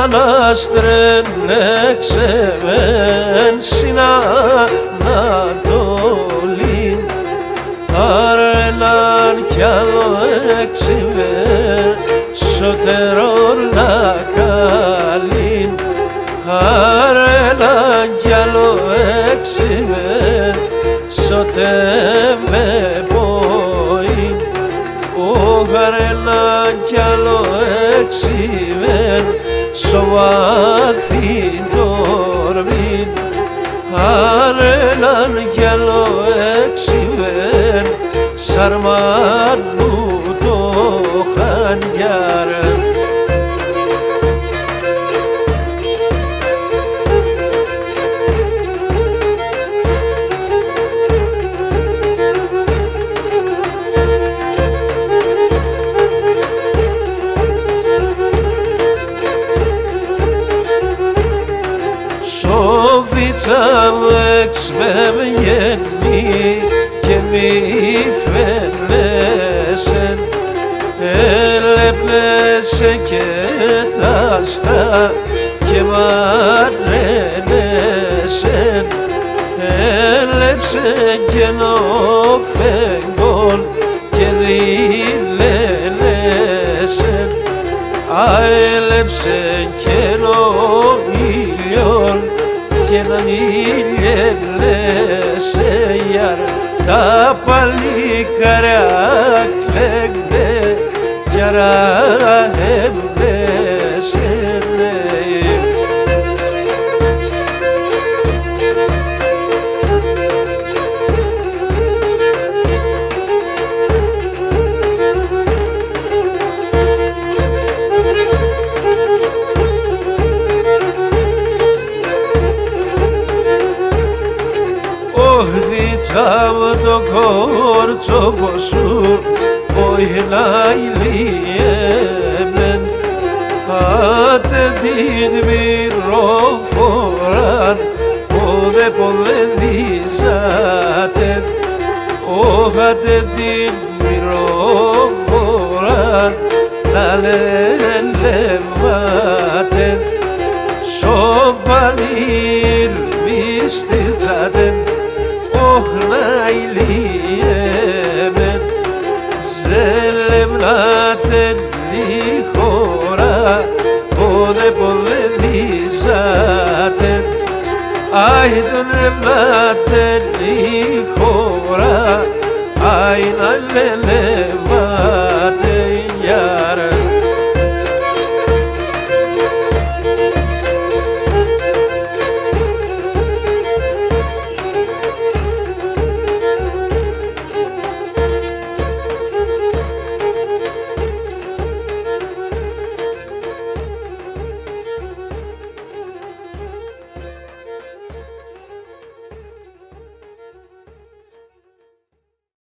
αναστρέψεμεν στην Ανατολήν, αρέναν κι άλλο έξιμεν σωτερόν λακαλήν, αρέναν κι άλλο έξιμεν σωτεύε ποήν, αρέναν κι άλλο έξιμεν σοβάθην τορμήν, αρέναν κι άλλο έξιμεν σαρμάνου το χανιάρ. Σόφιτσα εξ με βγαίνει και μη φαίνεσεν, έλεπνεσαι και τα άστρα και μ' αρένεσεν, έλεψε και νοφέγγον και δηλένεσεν, αέλεψε και ήλιον και να ηλιέλεσε γιαρ, τα παλικάρια κλαίγνε κι αρahεύμεσενε. Οχδίτσα με το κόρτσοκο σου όχι να ηλιέμεν, άτε την μυροφοράν πόδε δίζατε, όχατε την μυροφοράν να λελεύατε, σοπαλήρ μυστιτσάτε όχι να ηλιέμεν, ζελεμνάτε τη χώρα πόδε δίζατε, άι τον εμνάτε τη χώρα άι να λελεύατε.